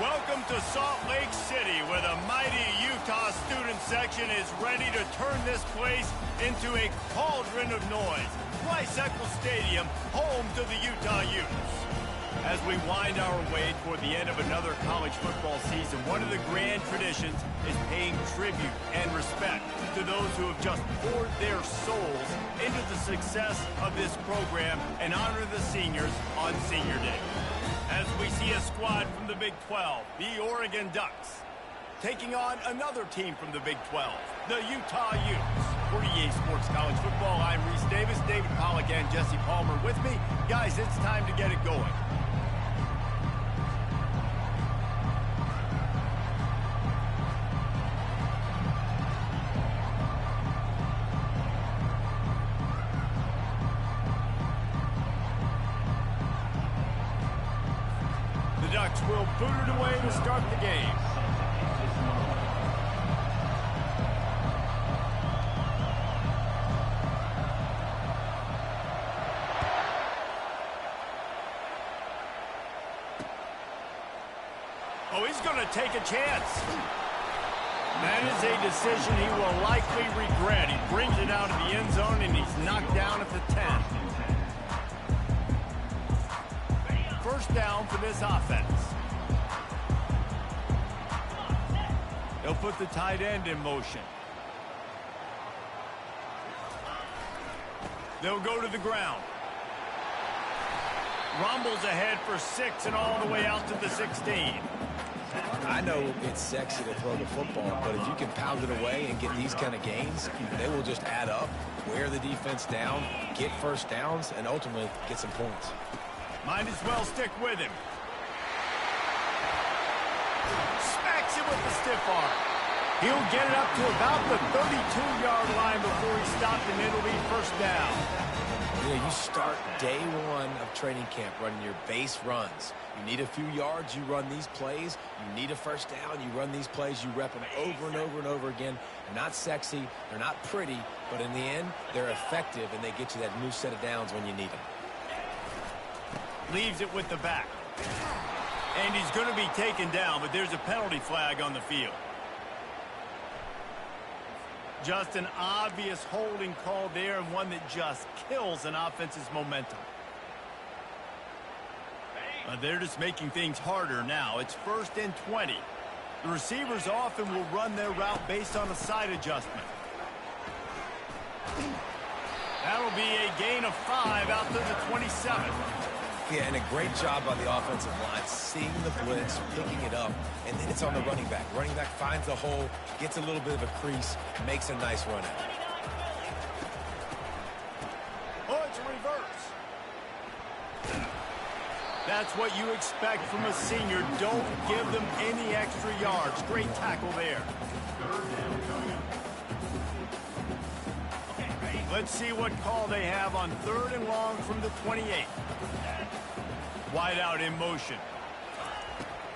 Welcome to Salt Lake City, where the mighty Utah student section is ready to turn this place into a cauldron of noise. Bicycle Stadium, home to the Utah Utes. As we wind our way toward the end of another college football season, one of the grand traditions is paying tribute and respect to those who have just poured their souls into the success of this program and honor the seniors on Senior Day. As we see a squad from the Big 12, the Oregon Ducks, taking on another team from the Big 12, the Utah Utes. For EA Sports College Football, I'm Reese Davis, David Pollack, and Jesse Palmer with me. Guys, it's time to get it going. The Ducks will boot it away to start the game. Oh, he's going to take a chance. That is a decision he will likely regret. He brings it out of the end zone, and he's knocked down at the 10. First down for this offense. They'll put the tight end in motion. They'll go to the ground. Rumbles ahead for 6 and all the way out to the 16. I know it's sexy to throw the football, but if you can pound it away and get these kind of gains, they will just add up, wear the defense down, get first downs, and ultimately get some points. Might as well stick with him. Smacks him with the stiff arm. He'll get it up to about the 32-yard line before he's stopped, and it'll be first down. Yeah, you start day one of training camp running your base runs. You need a few yards, you run these plays. You need a first down, you run these plays. You rep them over and over and over again. They're not sexy, they're not pretty, but in the end, they're effective, and they get you that new set of downs when you need them. Leaves it with the back. And he's going to be taken down, but there's a penalty flag on the field. Just an obvious holding call there, and one that just kills an offense's momentum. They're just making things harder now. It's 1st and 20. The receivers often will run their route based on a side adjustment. That'll be a gain of 5 out to the 27. Yeah, and a great job by the offensive line, seeing the blitz, picking it up, and then it's on the running back. Running back finds the hole, gets a little bit of a crease, makes a nice run out. Oh, it's a reverse. That's what you expect from a senior. Don't give them any extra yards. Great tackle there. Let's see what call they have on 3rd and long from the 28. Wide out in motion.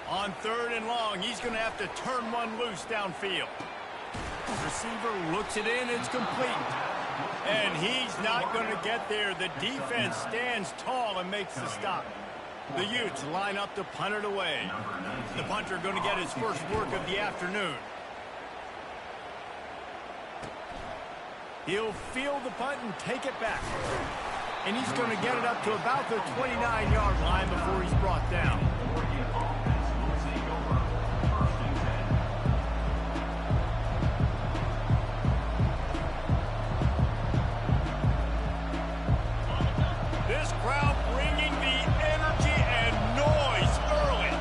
On 3rd and long, he's going to have to turn one loose downfield. Receiver looks it in, it's complete. And he's not going to get there. The defense stands tall and makes the stop. The Utes line up to punt it away. The punter going to get his first work of the afternoon. He'll field the punt and take it back. And he's going to get it up to about the 29-yard line before he's brought down. This crowd bringing the energy and noise early.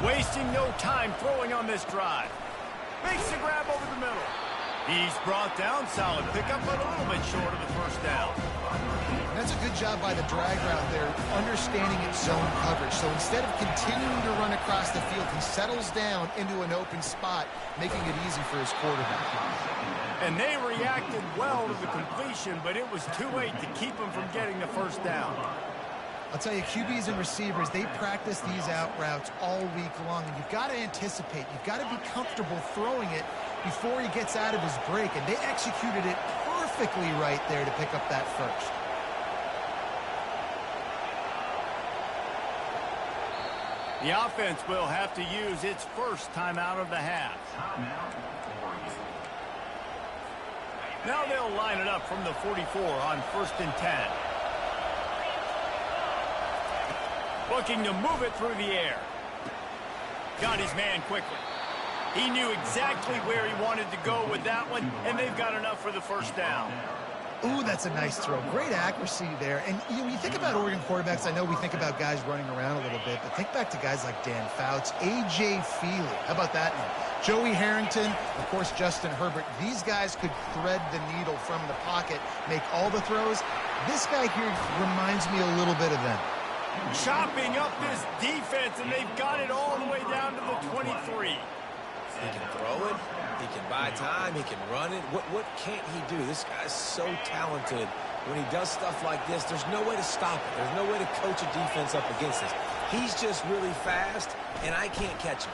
Wasting no time throwing on this drive. Makes the grab over the middle. He's brought down. Solid pickup, but a little bit short of the first down. That's a good job by the drag route there, understanding its zone coverage. So instead of continuing to run across the field, he settles down into an open spot, making it easy for his quarterback. And they reacted well to the completion, but it was too late to keep him from getting the first down. I'll tell you, QBs and receivers, they practice these out routes all week long, and you've got to anticipate. You've got to be comfortable throwing it before he gets out of his break, and they executed it perfectly right there to pick up that first. The offense will have to use its first timeout of the half. Now they'll line it up from the 44 on 1st and 10. Looking to move it through the air. Got his man quickly. He knew exactly where he wanted to go with that one, and they've got enough for the first down. Ooh, that's a nice throw. Great accuracy there. And when you think about Oregon quarterbacks, I know we think about guys running around a little bit, but think back to guys like Dan Fouts, A.J. Feely. How about that name? Joey Harrington, of course, Justin Herbert. These guys could thread the needle from the pocket, make all the throws. This guy here reminds me a little bit of them. Chopping up this defense, and they've got it all the way down to the 23. He can throw it. He can buy time. He can run it. What can't he do? This guy's so talented. When he does stuff like this, there's no way to stop it. There's no way to coach a defense up against this. He's just really fast, and I can't catch him.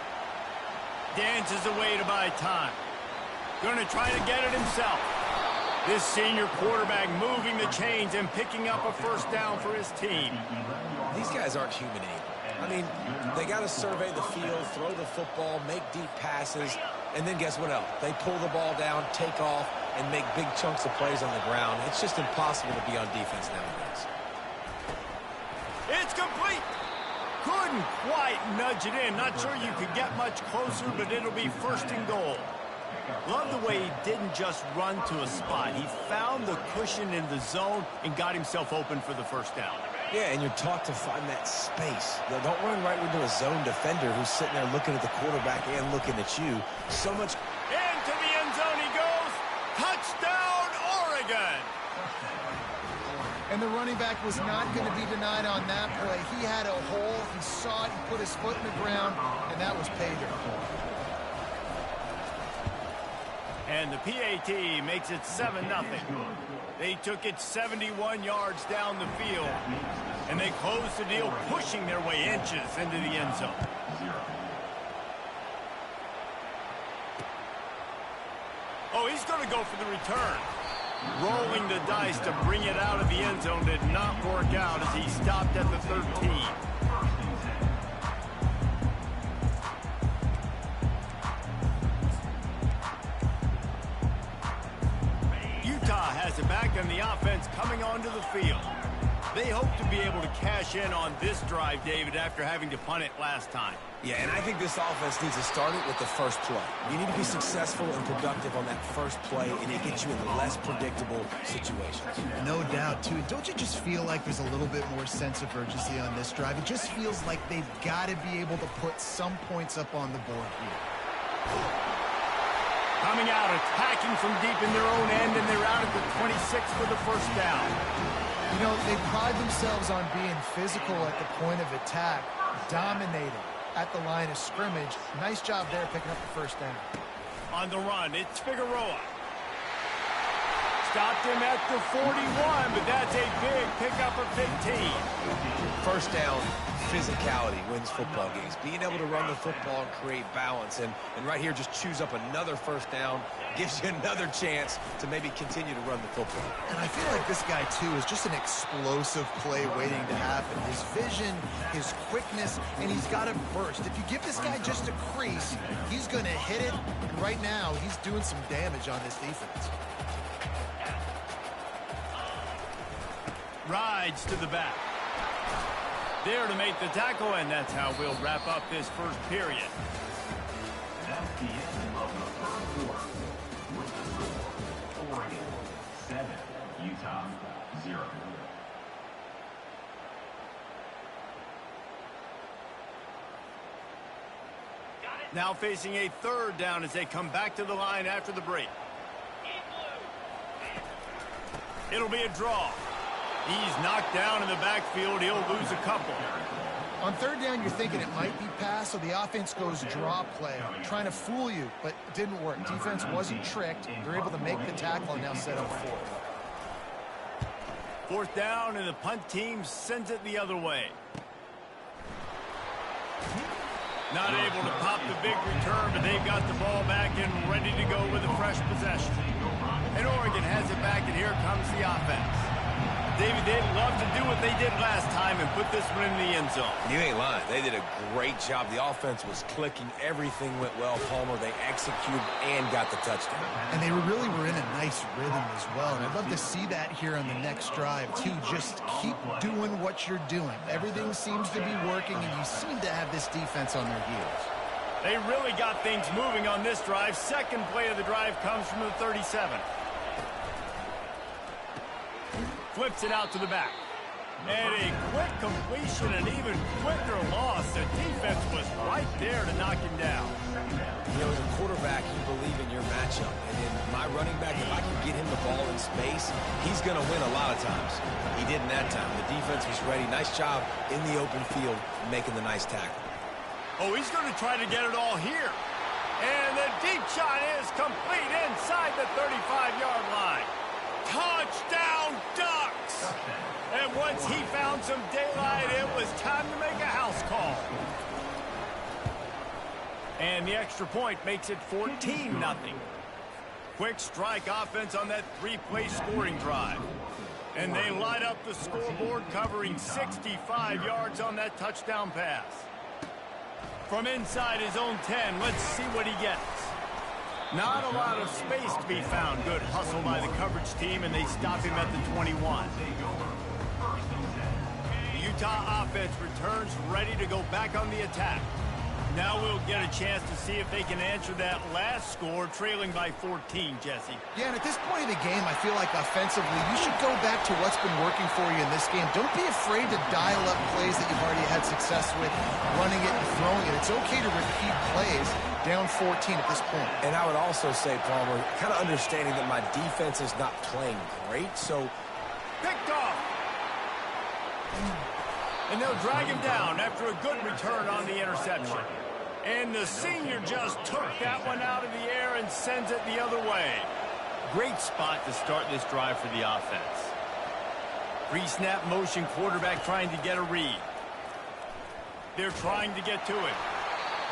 Dances away to buy time. Going to try to get it himself. This senior quarterback moving the chains and picking up a first down for his team. These guys aren't human anymore. I mean, they got to survey the field, throw the football, make deep passes, and then guess what else? They pull the ball down, take off, and make big chunks of plays on the ground. It's just impossible to be on defense nowadays. It's complete. Couldn't quite nudge it in. Not sure you could get much closer, but it'll be 1st and goal. Love the way he didn't just run to a spot. He found the cushion in the zone and got himself open for the first down. Yeah, and you're taught to find that space. Don't run right into a zone defender who's sitting there looking at the quarterback and looking at you. So much. Into the end zone he goes. Touchdown, Oregon. And the running back was not going to be denied on that play. He had a hole. He saw it. He put his foot in the ground, and that was pay dirt. And the PAT makes it 7-0. They took it 71 yards down the field, and they closed the deal, pushing their way inches into the end zone. Oh, he's going to go for the return. Rolling the dice to bring it out of the end zone did not work out as he stopped at the 13. Has it back, and the offense coming onto the field. They hope to be able to cash in on this drive, David, after having to punt it last time. Yeah, and I think this offense needs to start it with the first play. You need to be successful and productive on that first play, and it gets you in less predictable situations. No doubt, too. Don't you just feel like there's a little bit more sense of urgency on this drive? It just feels like they've got to be able to put some points up on the board here. Coming out, attacking from deep in their own end, and they're out at the 26 for the first down. You know, they pride themselves on being physical at the point of attack, dominating at the line of scrimmage. Nice job there picking up the first down. On the run, it's Figueroa. Stopped him at the 41, but that's a big pickup of 15. First down, physicality wins football games. Being able to run the football and create balance. And right here, just choose up another first down. Gives you another chance to maybe continue to run the football. And I feel like this guy, too, is just an explosive play waiting to happen. His vision, his quickness, and he's got a burst. If you give this guy just a crease, he's going to hit it. And right now, he's doing some damage on this defense. Rides to the back. There to make the tackle, and that's how we'll wrap up this first period. That's the end of the first quarter. With the score, Oregon 7, Utah 0. Now facing a third down as they come back to the line after the break. It'll be a draw. He's knocked down in the backfield. He'll lose a couple. On third down, you're thinking it might be pass, so the offense goes draw play, trying to fool you, but it didn't work. Defense wasn't tricked. They're able to make the tackle and now set up fourth. Fourth down, and the punt team sends it the other way. Not able to pop the big return, but they've got the ball back and ready to go with a fresh possession. And Oregon has it back, and here comes the offense. David, they'd love to do what they did last time and put this one in the end zone. You ain't lying. They did a great job. The offense was clicking. Everything went well, Palmer. They executed and got the touchdown. And they really were in a nice rhythm as well. And I'd love to see that here on the next drive, too. Just keep doing what you're doing. Everything seems to be working, and you seem to have this defense on their heels. They really got things moving on this drive. Second play of the drive comes from the 37. Flips it out to the back. And a quick completion, an even quicker loss. The defense was right there to knock him down. You know, as a quarterback, you believe in your matchup. And in my running back, if I can get him the ball in space, he's going to win a lot of times. He didn't that time. The defense was ready. Nice job in the open field making the nice tackle. Oh, he's going to try to get it all here. And the deep shot is complete inside the 35-yard line. Touchdown, Ducks! And once he found some daylight, it was time to make a house call. And the extra point makes it 14-0. Quick strike offense on that three-play scoring drive. And they light up the scoreboard, covering 65 yards on that touchdown pass. From inside his own 10, let's see what he gets. Not a lot of space to be found. Good hustle by the coverage team, and they stop him at the 21. The Utah offense returns ready to go back on the attack. Now we'll get a chance to see if they can answer that last score, trailing by 14, Jesse. Yeah, and at this point of the game, I feel like offensively, you should go back to what's been working for you in this game. Don't be afraid to dial up plays that you've already had success with, running it and throwing it. It's okay to repeat plays down 14 at this point. And I would also say, Palmer, kind of understanding that my defense is not playing great, so... Picked off! And they'll drag him down after a good return on the interception. And the senior just took that one out of the air and sends it the other way. Great spot to start this drive for the offense. Pre-snap motion, quarterback trying to get a read. They're trying to get to it.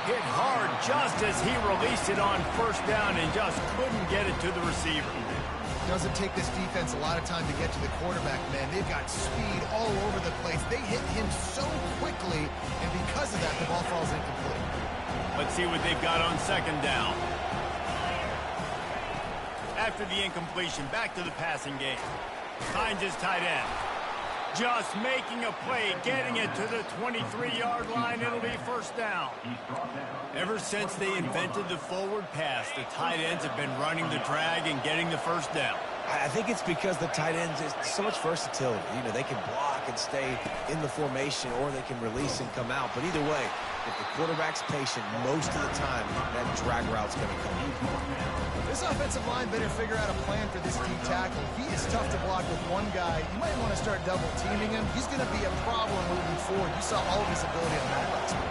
Hit hard just as he released it on first down and just couldn't get it to the receiver. Doesn't take this defense a lot of time to get to the quarterback, man. They've got speed all over the place. They hit him so quickly, and because of that, the ball falls incomplete. Let's see what they've got on second down. After the incompletion, back to the passing game. Finds his tight end. Just making a play, getting it to the 23-yard line. It'll be first down. Ever since they invented the forward pass, the tight ends have been running the drag and getting the first down. I think it's because the tight ends is so much versatility. You know, they can block and stay in the formation, or they can release and come out. But either way, if the quarterback's patient, most of the time, that drag route's going to come in. This offensive line better figure out a plan for this D tackle. He is tough to block with one guy. You might want to start double teaming him. He's going to be a problem moving forward. You saw all of his ability on that last one.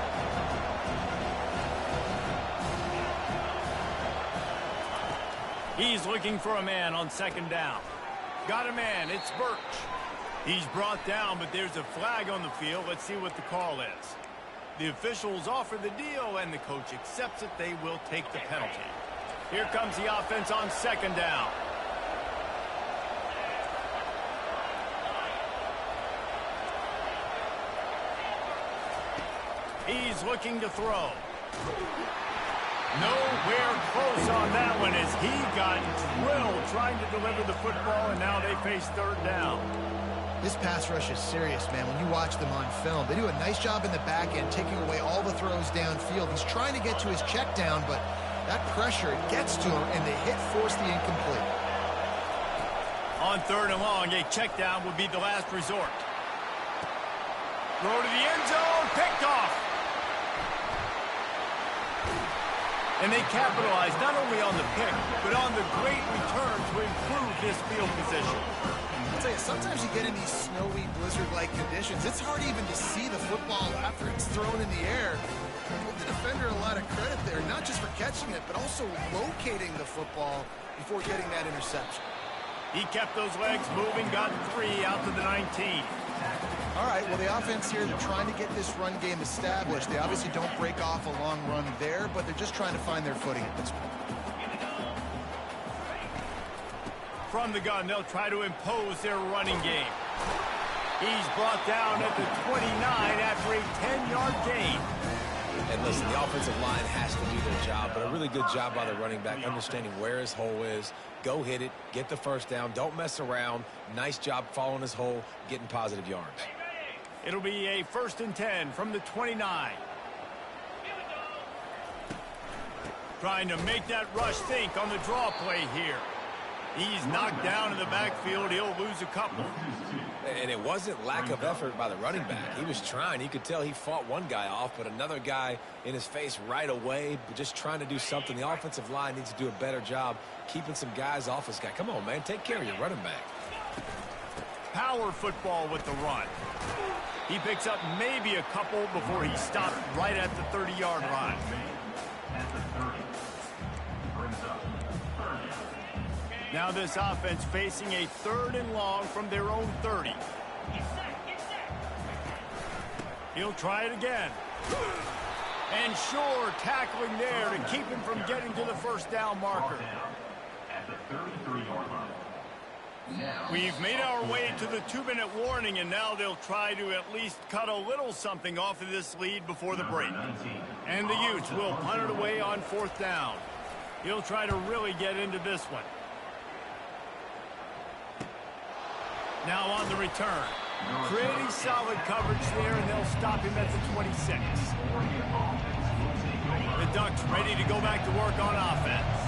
He's looking for a man on second down. Got a man. It's Birch. He's brought down, but there's a flag on the field. Let's see what the call is. The officials offer the deal, and the coach accepts it. They will take the penalty. Here comes the offense on second down. He's looking to throw. Nowhere close on that one as he got drilled trying to deliver the football, and now they face third down. This pass rush is serious, man. When you watch them on film, they do a nice job in the back end, taking away all the throws downfield. He's trying to get to his check down, but that pressure gets to him, and the hit forced the incomplete. On third and long, a check down would be the last resort. Throw to the end zone, picked off. And they capitalized not only on the pick, but on the great return to improve this field position. I'll tell you, sometimes you get in these snowy, blizzard-like conditions, it's hard even to see the football after it's thrown in the air. Give the defender a lot of credit there, not just for catching it, but also locating the football before getting that interception. He kept those legs moving, got 3 out to the 19. All right, well, the offense here, they're trying to get this run game established. They obviously don't break off a long run there, but they're just trying to find their footing at this point. From the gun, they'll try to impose their running game. He's brought down at the 29 after a 10-yard gain. And listen, the offensive line has to do their job, but a really good job by the running back, understanding where his hole is. Go hit it, get the first down, don't mess around. Nice job following his hole, getting positive yards. It'll be a 1st and 10 from the 29. Trying to make that rush think on the draw play here. He's knocked down in the backfield. He'll lose a couple. And it wasn't lack of effort by the running back. He was trying. You could tell he fought one guy off, but another guy in his face right away, just trying to do something. The offensive line needs to do a better job keeping some guys off this guy. Come on, man. Take care of your running back. Power football with the run. He picks up maybe a couple before he stopped right at the 30-yard line. At the 30. Brings up 30. Now this offense facing a 3rd and long from their own 30. He'll try it again. And sure, tackling there to keep him from getting to the first down marker. At the 33-yard line. We've made our way to the 2-minute warning, and now they'll try to at least cut a little something off of this lead before the break. And the Utes will punt it away on 4th down. He'll try to really get into this one. Now on the return. Pretty solid coverage there, and they'll stop him at the 26. The Ducks ready to go back to work on offense.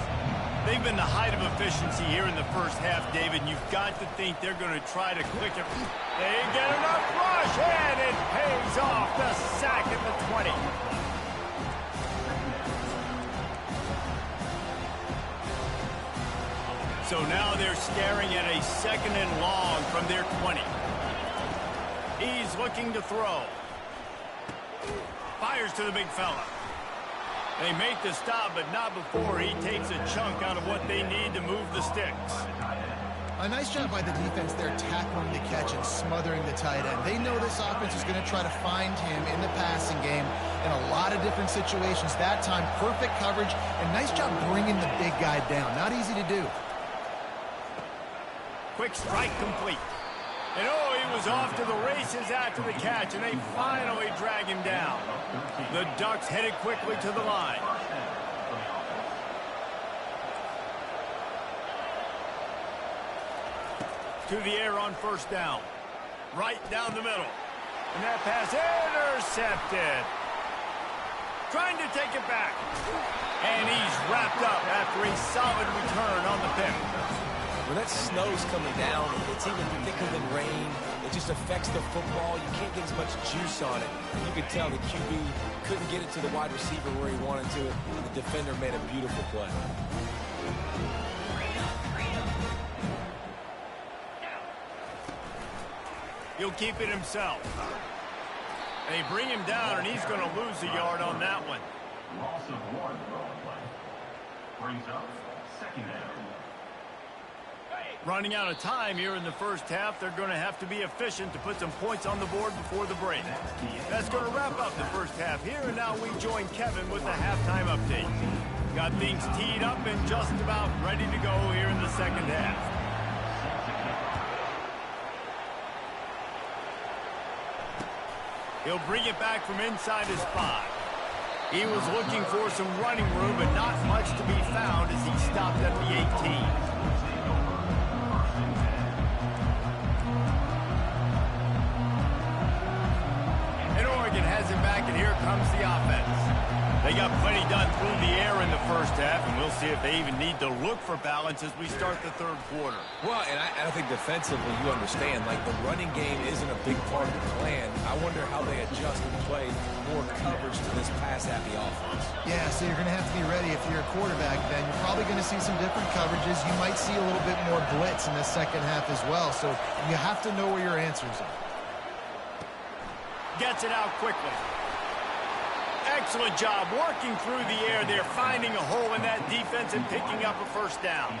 They've been the height of efficiency here in the first half, David. You've got to think they're going to try to click it. They get enough rush, and it pays off. The sack at the 20. So now they're staring at a 2nd and long from their 20. He's looking to throw. Fires to the big fella. They make the stop, but not before he takes a chunk out of what they need to move the sticks. A nice job by the defense there, tackling the catch and smothering the tight end. They know this offense is going to try to find him in the passing game in a lot of different situations. That time, perfect coverage, and nice job bringing the big guy down. Not easy to do. Quick strike complete. And oh, he was off to the races after the catch, and they finally drag him down. The Ducks headed quickly to the line. To the air on 1st down. Right down the middle. And that pass intercepted. Trying to take it back. And he's wrapped up after a solid return on the pick. When that snow's coming down, it's even thicker than rain. It just affects the football. You can't get as much juice on it. And you could tell the QB couldn't get it to the wide receiver where he wanted to. And the defender made a beautiful play. He'll keep it himself. They bring him down, and he's going to lose a yard on that one. Loss of 1 throwing play. Brings up 2nd down. Running out of time here in the first half. They're going to have to be efficient to put some points on the board before the break. That's going to wrap up the first half here, and now we join Kevin with the halftime update. Got things teed up and just about ready to go here in the second half. He'll bring it back from inside his 5. He was looking for some running room, but not much to be found as he stopped at the 18. Has him back, and here comes the offense. They got plenty done through the air in the first half, and we'll see if they even need to look for balance as we start the 3rd quarter. Well, and I think defensively, you understand, like the running game isn't a big part of the plan. I wonder how they adjust and play more coverage to this pass-happy offense. Yeah, so you're going to have to be ready if you're a quarterback then. You're probably going to see some different coverages. You might see a little bit more blitz in the second half as well, so you have to know where your answers are. Gets it out quickly. Excellent job working through the air there, finding a hole in that defense and picking up a first down.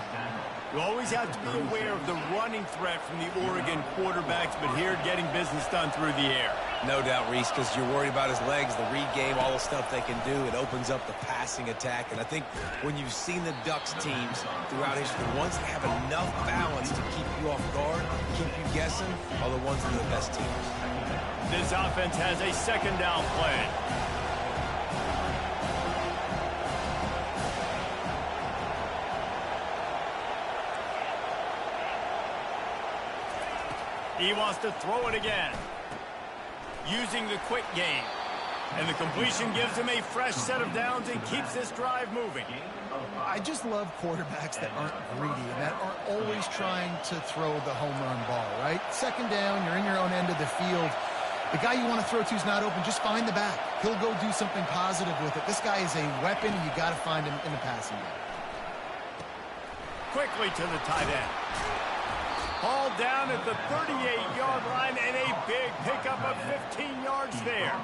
You always have to be aware of the running threat from the Oregon quarterbacks, but here getting business done through the air. No doubt, Reese, because you're worried about his legs, the read game, all the stuff they can do. It opens up the passing attack. And I think when you've seen the Ducks teams throughout history, the ones that have enough balance to keep you off guard, keep you guessing, are the ones that are the best teams. This offense has a second down plan. He wants to throw it again. Using the quick game. And the completion gives him a fresh set of downs and keeps this drive moving. I just love quarterbacks that aren't greedy and that aren't always trying to throw the home run ball, right? Second down, you're in your own end of the field. The guy you want to throw to is not open. Just find the back. He'll go do something positive with it. This guy is a weapon, and you got to find him in the passing game. Quickly to the tight end. Hauled down at the 38-yard line, and a big pickup of 15 yards there.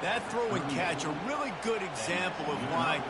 That throw and catch, a really good example of why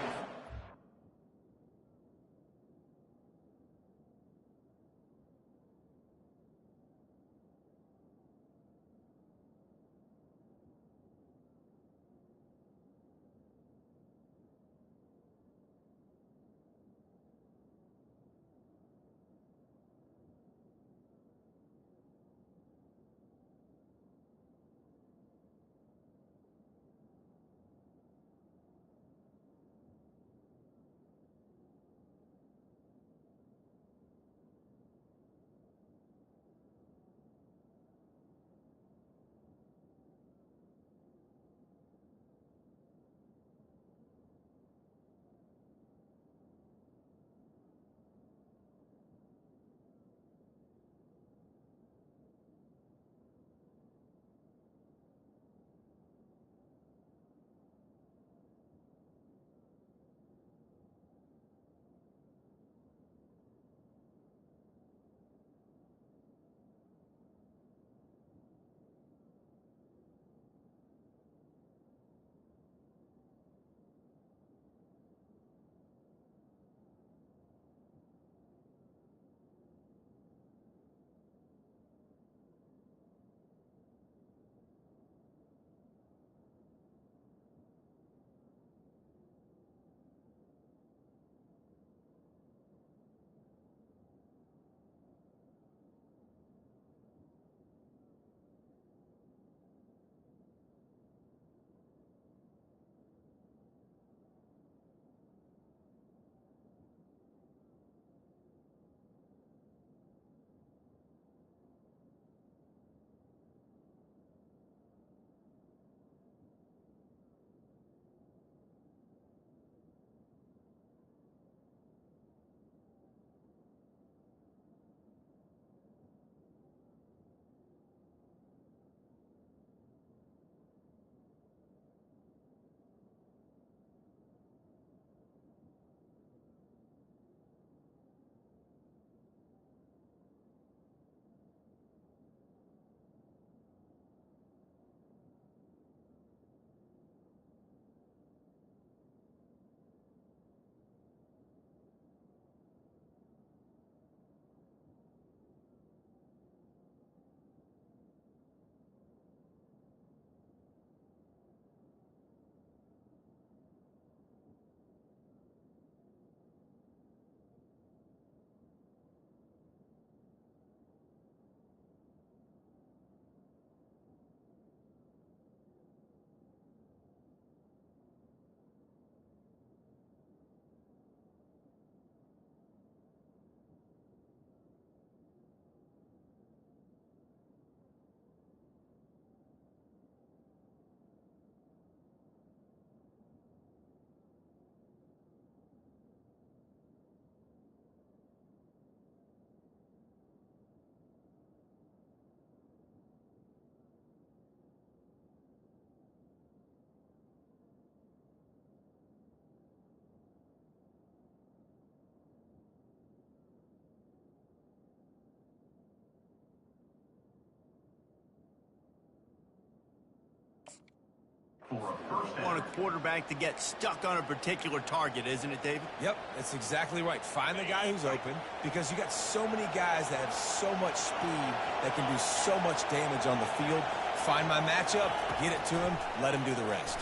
want a quarterback to get stuck on a particular target, isn't it, David? Yep, that's exactly right. Find the guy who's open, because you got so many guys that have so much speed that can do so much damage on the field. Find my matchup, get it to him, let him do the rest.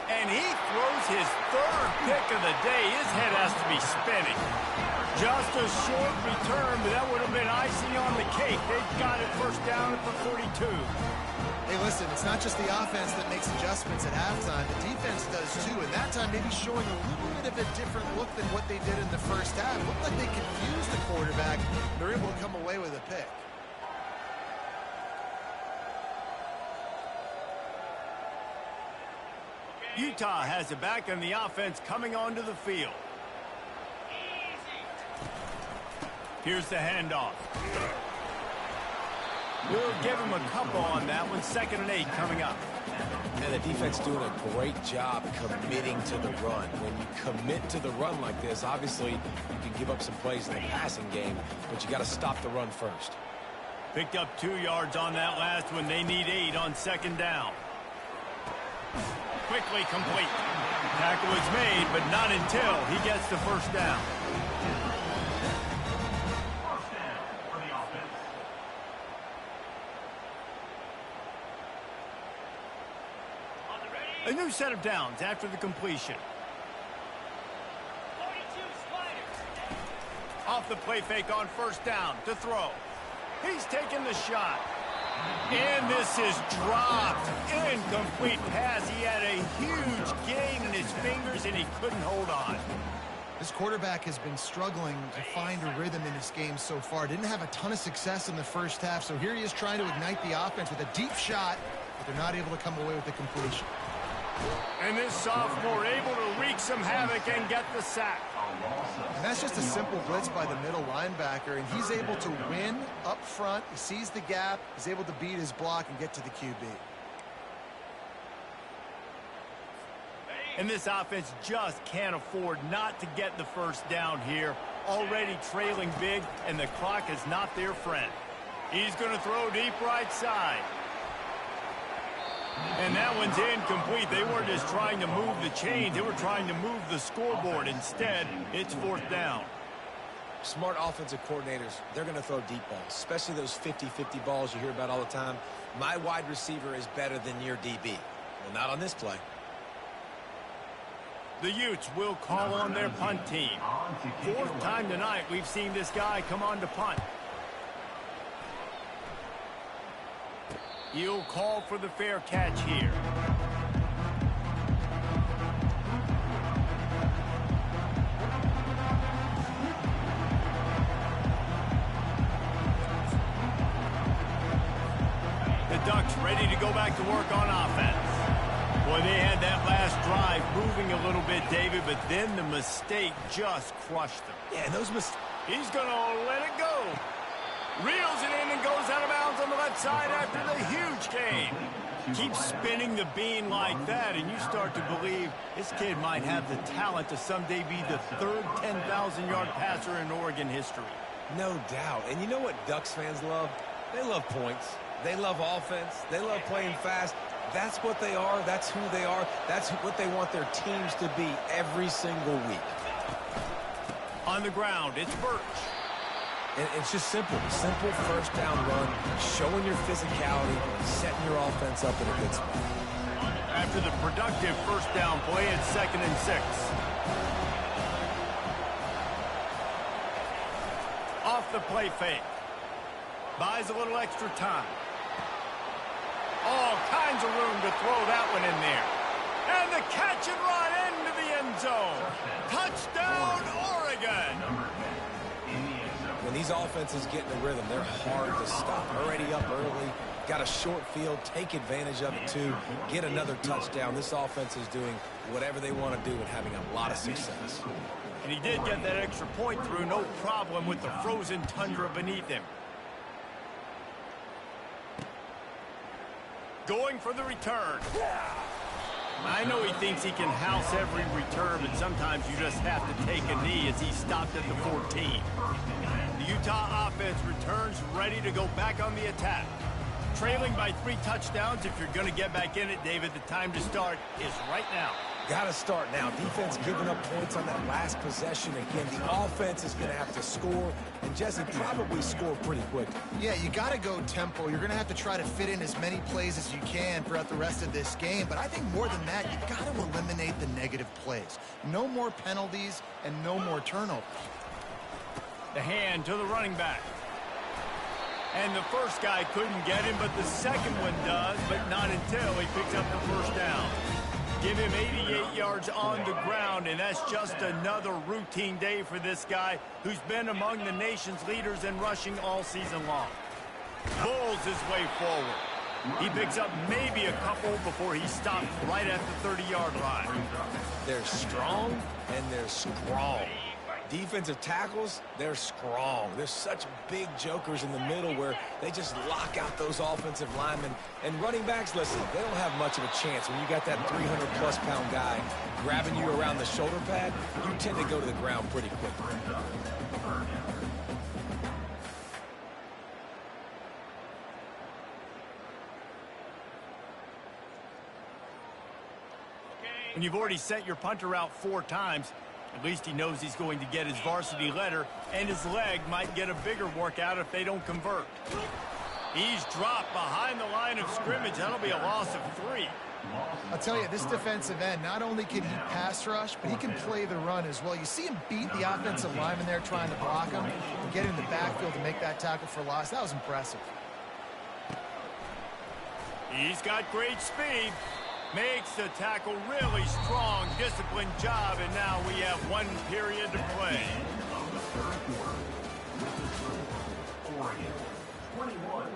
And he throws throws his third pick of the day. His head has to be spinning. Just a short return, but that would have been icing on the cake. They've got it first down at the 42. Hey, listen, it's not just the offense that makes adjustments at halftime. The defense does too, and that time maybe showing a little bit of a different look than what they did in the first half. Looked like they confused the quarterback. They're able to come away with a pick. Utah has it back, and the offense coming onto the field. Here's the handoff. We'll give him a couple on that one. 2nd and 8 coming up. And the defense doing a great job committing to the run. When you commit to the run like this, obviously you can give up some plays in the passing game, but you got to stop the run first. Picked up 2 yards on that last one. They need 8 on 2nd down. Quickly complete. Tackle is made, but not until he gets the first down. A new set of downs after the completion. Off the play fake on 1st down to throw. He's taking the shot. And this is dropped. Incomplete pass. He had a huge gain in his fingers, and he couldn't hold on. This quarterback has been struggling to find a rhythm in this game so far. Didn't have a ton of success in the first half, so here he is trying to ignite the offense with a deep shot, but they're not able to come away with the completion. And this sophomore able to wreak some havoc and get the sack. And that's just a simple blitz by the middle linebacker, and he's able to win up front. He sees the gap. He's able to beat his block and get to the QB. And this offense just can't afford not to get the first down here. Already trailing big, and the clock is not their friend. He's going to throw deep right side. And that one's incomplete. They weren't just trying to move the chains. They were trying to move the scoreboard. Instead, it's 4th down. Smart offensive coordinators, they're going to throw deep balls, especially those 50-50 balls you hear about all the time. My wide receiver is better than your DB. Well, not on this play. The Utes will call on their punt team. 4th time tonight we've seen this guy come on to punt. He'll call for the fair catch here. The Ducks ready to go back to work on offense. Boy, they had that last drive moving a little bit, David, but then the mistake just crushed them. Yeah, those mistakes. He's going to let it go. Reels it in and goes out of bounds on the left side after the huge gain. Keep spinning the bean like that, and you start to believe this kid might have the talent to someday be the 3rd 10,000-yard passer in Oregon history. No doubt. And you know what Ducks fans love? They love points. They love offense. They love playing fast. That's what they are. That's who they are. That's what they want their teams to be every single week. On the ground, it's Birch. And it's just simple. Simple first down run, showing your physicality, setting your offense up in a good spot. After the productive first down play, it's 2nd and 6. Off the play fake. Buys a little extra time. All kinds of room to throw that one in there. And the catch and run into the end zone. Touchdown, Oregon. When these offenses get in a rhythm, they're hard to stop. Already up early, got a short field, take advantage of it too, get another touchdown. This offense is doing whatever they want to do and having a lot of success. And he did get that extra point through, no problem with the frozen tundra beneath him. Going for the return. I know he thinks he can house every return, but sometimes you just have to take a knee as he stopped at the 14. The Utah offense returns ready to go back on the attack. Trailing by 3 touchdowns. If you're going to get back in it, David, the time to start is right now. Got to start now. Defense giving up points on that last possession. Again, the offense is going to have to score, and Jesse probably score pretty quick. Yeah, you got to go tempo. You're going to have to try to fit in as many plays as you can throughout the rest of this game. But I think more than that, you've got to eliminate the negative plays. No more penalties and no more turnovers. The hand to the running back. And the first guy couldn't get him, but the second one does, but not until he picks up the first down. Give him 88 yards on the ground, and that's just another routine day for this guy who's been among the nation's leaders in rushing all season long. Pulls his way forward. He picks up maybe a couple before he stops right at the 30-yard line. They're strong, and they're strong. Defensive tackles, they're strong. There's such big jokers in the middle where they just lock out those offensive linemen. And running backs, listen, they don't have much of a chance. When you got that 300-plus pound guy grabbing you around the shoulder pad, you tend to go to the ground pretty quickly. When you've already sent your punter out 4 times, at least he knows he's going to get his varsity letter, and his leg might get a bigger workout if they don't convert. He's dropped behind the line of scrimmage. That'll be a loss of 3. I'll tell you, this defensive end, not only can he pass rush, but he can play the run as well. You see him beat the offensive lineman there trying to block him and get in the backfield to make that tackle for loss. That was impressive. He's got great speed. Makes the tackle really strong, disciplined job, and now we have 1 period to play. Of the third quarter, with the score, Oregon 21,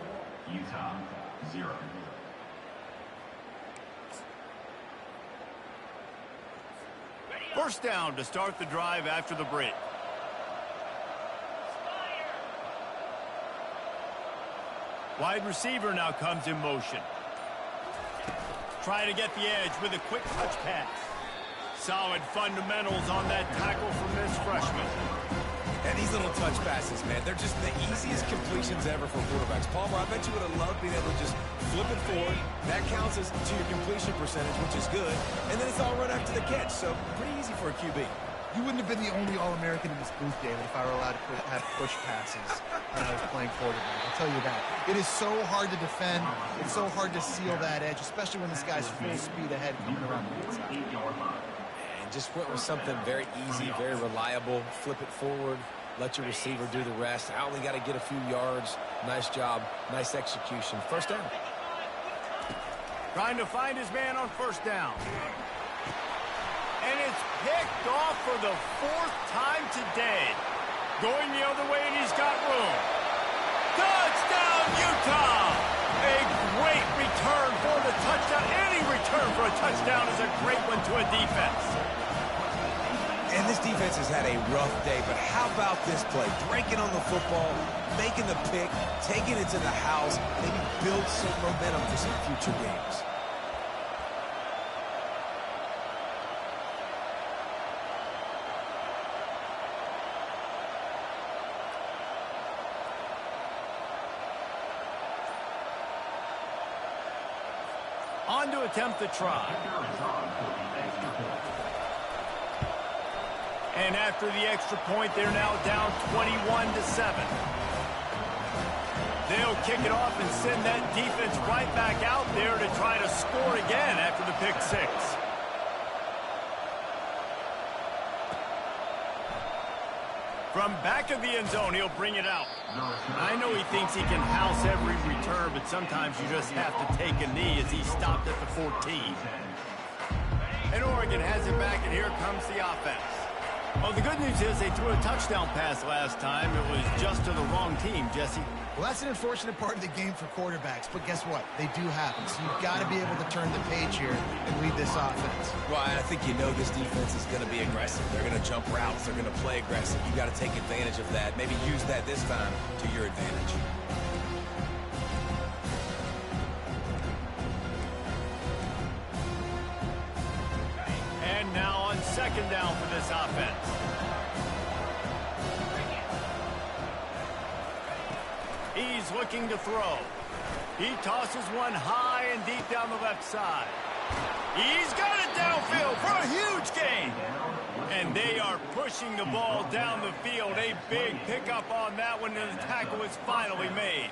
Utah 0. First down to start the drive after the break. Wide receiver now comes in motion. Trying to get the edge with a quick touch pass. Solid fundamentals on that tackle from this freshman. And these little touch passes, man, they're just the easiest completions ever for quarterbacks. Palmer, I bet you would have loved being able to just flip it forward. That counts as to your completion percentage, which is good. And then it's all run after the catch, so pretty easy for a QB. You wouldn't have been the only All-American in this booth, David, if I were allowed to have push passes when I was playing quarterback. I'll tell you that. It is so hard to defend. It's so hard to seal that edge, especially when this guy's full speed ahead coming around the inside. And just went with something very easy, very reliable. Flip it forward. Let your receiver do the rest. I only got to get a few yards. Nice job. Nice execution. First down. Trying to find his man on first down. And it's picked off for the 4th time today. Going the other way, and he's got room. Touchdown, Utah! A great return for the touchdown. Any return for a touchdown is a great one to a defense. And this defense has had a rough day, but how about this play? Breaking on the football, making the pick, taking it to the house, maybe build some momentum for some future games. On to attempt the try. And after the extra point, they're now down 21-7. They'll kick it off and send that defense right back out there to try to score again after the pick 6. From back of the end zone, he'll bring it out. I know he thinks he can house every return, but sometimes you just have to take a knee as he stopped at the 14. And Oregon has it back, and here comes the offense. Well, the good news is they threw a touchdown pass last time. It was just to the wrong team, Jesse. Well, that's an unfortunate part of the game for quarterbacks, but guess what? They do happen. So you've got to be able to turn the page here and lead this offense. Well, I think you know this defense is going to be aggressive. They're going to jump routes. They're going to play aggressive. You got to take advantage of that. Maybe use that this time to your advantage. And now on second down for this offense. He's looking to throw. He tosses one high and deep down the left side. He's got it downfield for a huge gain. And they are pushing the ball down the field. A big pickup on that one, and the tackle is finally made.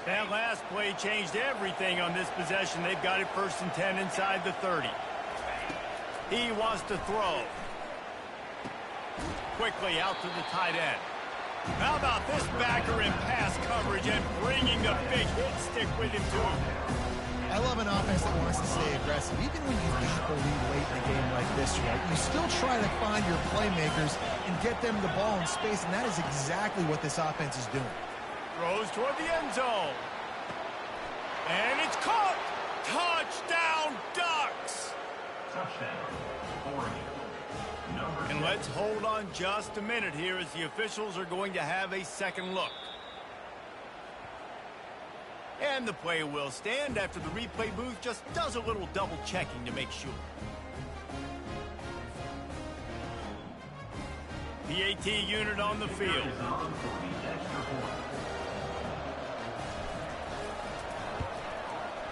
That last play changed everything on this possession. They've got it 1st and 10 inside the 30. He wants to throw. Quickly out to the tight end. How about this backer in pass coverage and bringing the big hit stick with him too? I love an offense that wants to stay aggressive. Even when you've got the lead late in a game like this, right, you still try to find your playmakers and get them the ball in space, and that is exactly what this offense is doing. Throws toward the end zone. And it's caught. Touchdown, Ducks. Touchdown, Oregon. And let's hold on just a minute here as the officials are going to have a second look. And the play will stand after the replay booth just does a little double checking to make sure. PAT unit on the field.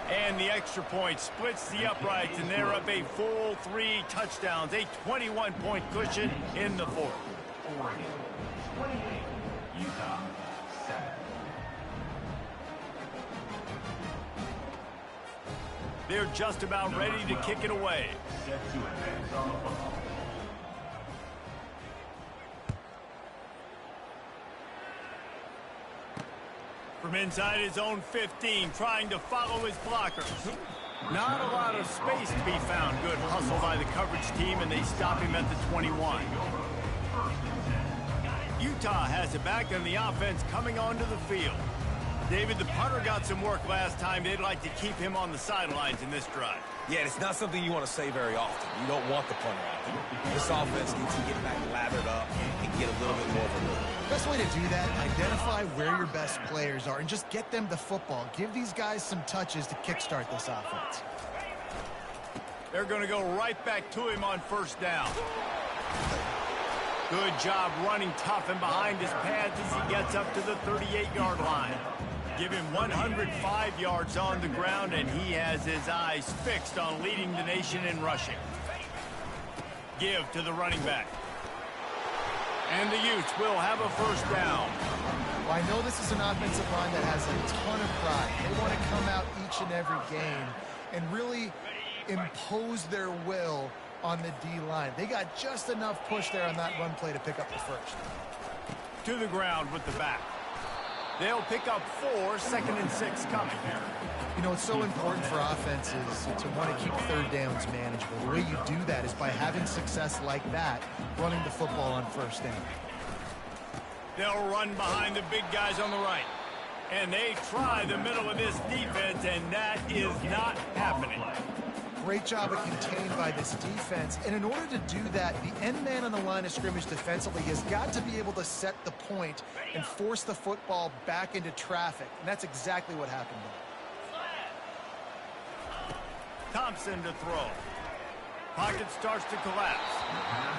And the extra point splits the uprights, and they're up a full 3 touchdowns, a 21-point cushion in the 4th. Oregon 28, Utah 7. They're just about ready to kick it away. Set to advance on the football. From inside his own 15, trying to follow his blockers. Not a lot of space to be found. Good hustle by the coverage team, and they stop him at the 21. Utah has it back, and the offense coming onto the field. David, the punter got some work last time. They'd like to keep him on the sidelines in this drive. Yeah, it's not something you want to say very often. You don't want the punter out there. This offense needs to get back lathered up and get a little bit more of a look. Best way to do that, identify where your best players are and just get them the football. Give these guys some touches to kickstart this offense. They're going to go right back to him on 1st down. Good job running tough and behind his pads as he gets up to the 38-yard line. Give him 105 yards on the ground, and he has his eyes fixed on leading the nation in rushing. Give to the running back. And the Utes will have a 1st down. Well, I know this is an offensive line that has a ton of pride. They want to come out each and every game and really impose their will on the D-line. They got just enough push there on that run play to pick up the 1st. To the ground with the back. They'll pick up 4, 2nd and 6 coming. You know, it's so important for offenses to want to keep 3rd downs manageable. The way you do that is by having success like that, running the football on 1st down. They'll run behind the big guys on the right. And they try the middle of this defense, and that is not happening. Great job of contained by this defense. And in order to do that, the end man on the line of scrimmage defensively has got to be able to set the point and force the football back into traffic. And that's exactly what happened there. Thompson to throw. Pocket starts to collapse.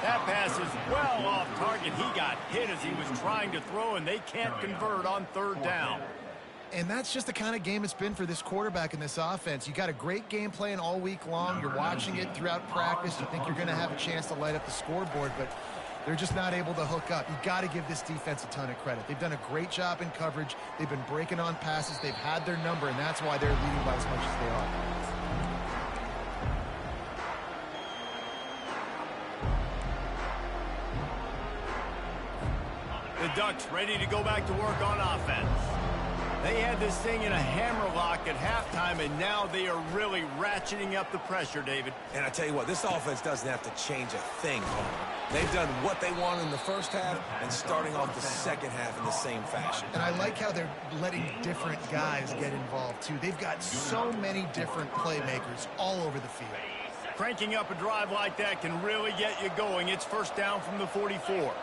That pass is well off target. He got hit as he was trying to throw, and they can't convert on 3rd down. And that's just the kind of game it's been for this quarterback in this offense. You got a great game plan all week long. You're watching it throughout practice. You think you're going to have a chance to light up the scoreboard, but they're just not able to hook up. You got to give this defense a ton of credit. They've done a great job in coverage. They've been breaking on passes. They've had their number, and that's why they're leading by as much as they are. The Ducks ready to go back to work on offense. They had this thing in a hammerlock at halftime, and now they are really ratcheting up the pressure, David. And I tell you what, this offense doesn't have to change a thing. They've done what they want in the 1st half and starting off the 2nd half in the same fashion. And I like how they're letting different guys get involved, too. They've got so many different playmakers all over the field. Cranking up a drive like that can really get you going. It's 1st down from the 44.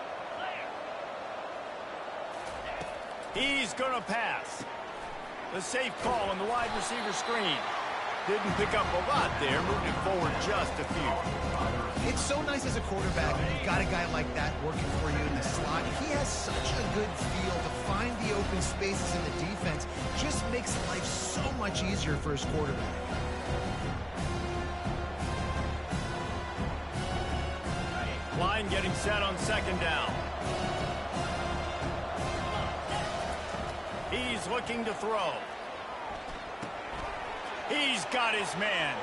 He's going to pass. The safe call on the wide receiver screen. Didn't pick up a lot there, moved it forward just a few. It's so nice as a quarterback when you've got a guy like that working for you in the slot. He has such a good feel to find the open spaces in the defense. Just makes life so much easier for his quarterback. line getting set on second down. He's looking to throw. He's got his man.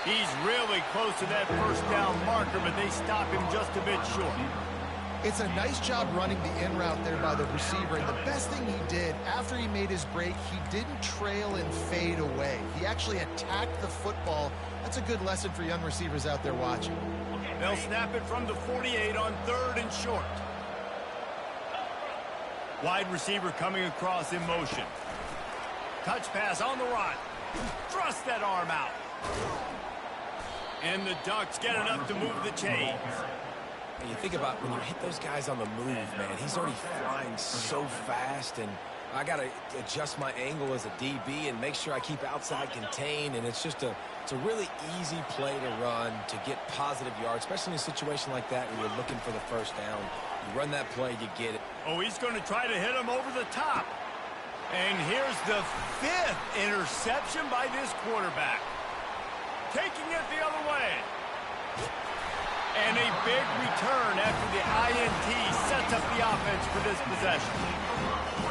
He's really close to that first down marker, but they stop him just a bit short. It's a nice job running the in route there by the receiver, and the best thing he did after he made his break, he didn't trail and fade away. He actually attacked the football. That's a good lesson for young receivers out there watching. They'll snap it from the 48 on 3rd and short. Wide receiver coming across in motion. Touch pass on the run. Thrust that arm out. And the Ducks get enough to move the chains. And you think about when you hit those guys on the move, man, he's already flying so fast, and I got to adjust my angle as a DB and make sure I keep outside contained, and it's a really easy play to run to get positive yards, especially in a situation like that where you're looking for the first down. You run that play, you get it. Oh, he's going to try to hit him over the top. And here's the 5th interception by this quarterback. Taking it the other way. And a big return after the INT sets up the offense for this possession.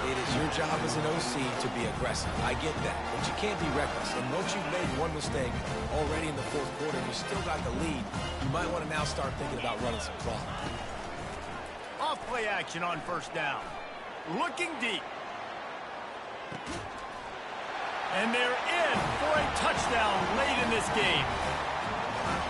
It is your job as an OC to be aggressive. I get that, but you can't be reckless. And once you've made one mistake already in the 4th quarter, you still got the lead, you might want to now start thinking about running some clock. Off play action on first down. Looking deep. And they're in for a touchdown late in this game.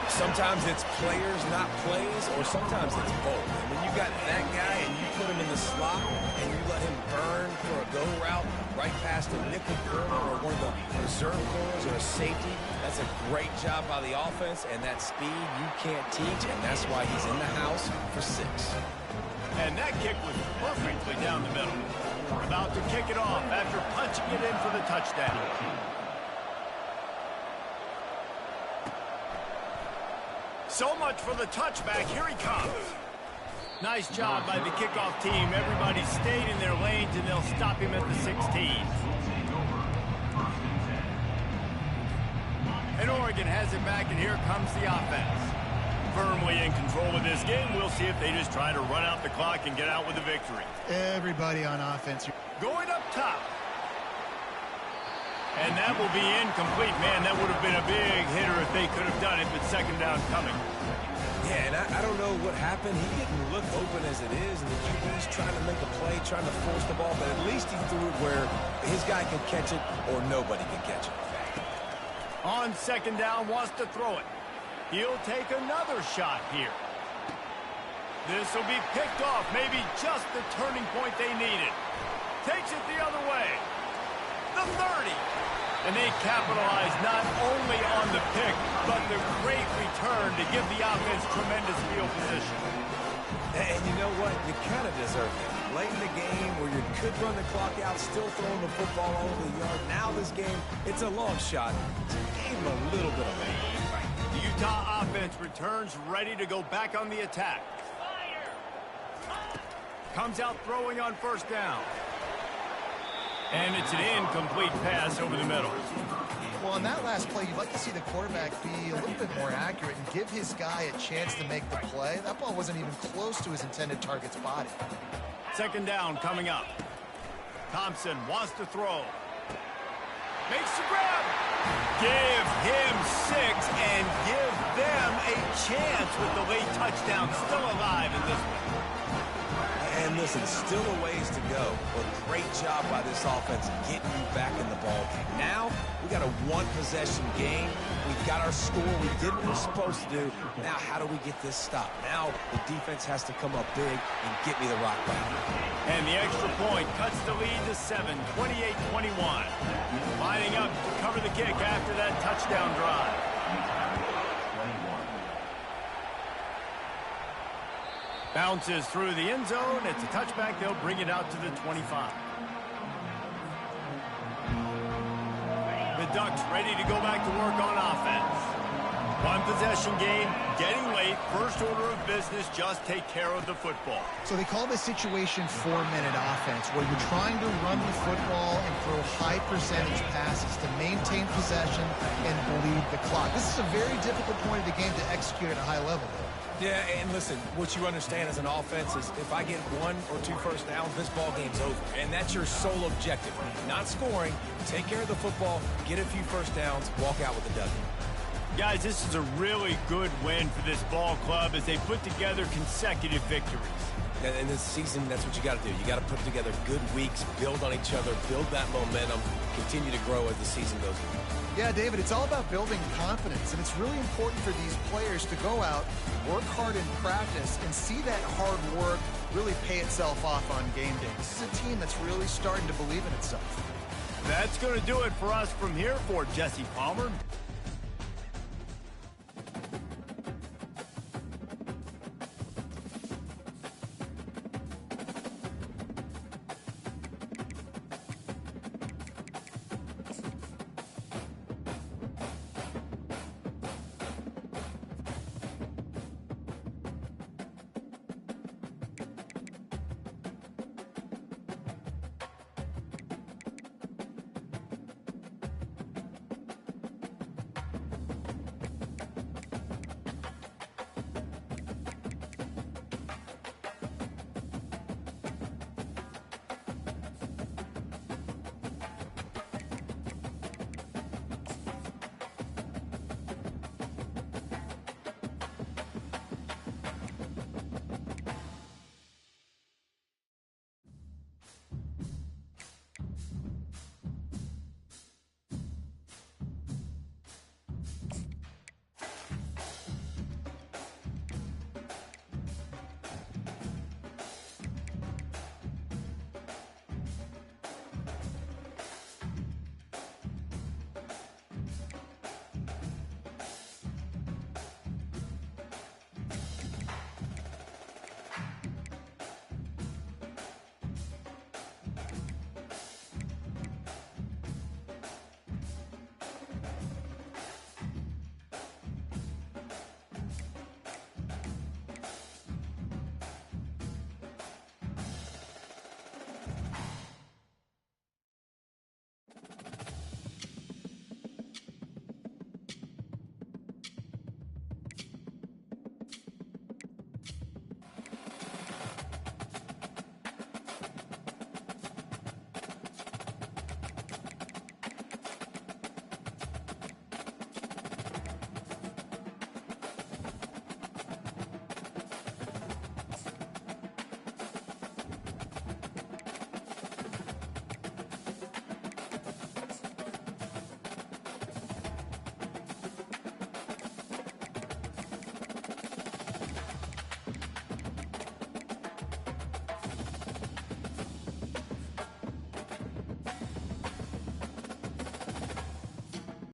Sometimes it's players, not plays, or sometimes it's both. And when you got that guy and you put him in the slot and you let him burn for a go route right past a nickel corner or one of the reserve corners or a safety, that's a great job by the offense, and that speed you can't teach, and that's why he's in the house for 6. And that kick was perfectly down the middle. About to kick it off after punching it in for the touchdown. So much for the touchback. Here he comes. Nice job by the kickoff team. Everybody stayed in their lanes, and they'll stop him at the 16. And Oregon has it back, and here comes the offense. Firmly in control of this game. We'll see if they just try to run out the clock and get out with a victory. Everybody on offense. Going up top. And that will be incomplete. Man, that would have been a big hitter if they could have done it, but second down coming. Yeah, and I don't know what happened. He didn't look open as it is, and the QB's trying to make a play, trying to force the ball, but at least he threw it where his guy could catch it or nobody could catch it. On second down, wants to throw it. He'll take another shot here. This will be picked off, maybe just the turning point they needed. Takes it the other way. The 30. And they capitalize not only on the pick, but the great return to give the offense tremendous field position. And you know what? You kind of deserve it. Late in the game where you could run the clock out, still throwing the football all over the yard. Now this game, it's a long shot. So gave him a little bit of lead. The Utah offense returns ready to go back on the attack. Comes out throwing on first down. And it's an incomplete pass over the middle. Well, on that last play, you'd like to see the quarterback be a little bit more accurate and give his guy a chance to make the play. That ball wasn't even close to his intended target's body. Second down coming up. Thompson wants to throw. Makes the grab. Give him 6 and give them a chance with the late touchdown still alive in this one. And listen, still a ways to go, but great job by this offense getting you back in the ball game. Now, we got a one-possession game. We've got our score. We did what we're supposed to do. Now, how do we get this stopped? Now, the defense has to come up big and get me the rock back. And the extra point cuts the lead to 7, 28-21. Lining up to cover the kick after that touchdown drive. Bounces through the end zone. It's a touchback. They'll bring it out to the 25. The Ducks ready to go back to work on offense. One possession game, getting late. First order of business, just take care of the football. So they call this situation 4-minute offense, where you're trying to run the football and throw high percentage passes to maintain possession and bleed the clock. This is a very difficult point of the game to execute at a high level. Yeah, and listen, what you understand as an offense is if I get 1 or 2 first downs, this ball game's over. And that's your sole objective. Not scoring, take care of the football, get a few first downs, walk out with a W. Guys, this is a really good win for this ball club as they put together consecutive victories. In this season, that's what you got to do. You got to put together good weeks, build on each other, build that momentum, continue to grow as the season goes on. Yeah, David, it's all about building confidence, and it's really important for these players to go out, work hard in practice, and see that hard work really pay itself off on game day. This is a team that's really starting to believe in itself. That's going to do it for us from here for Jesse Palmer.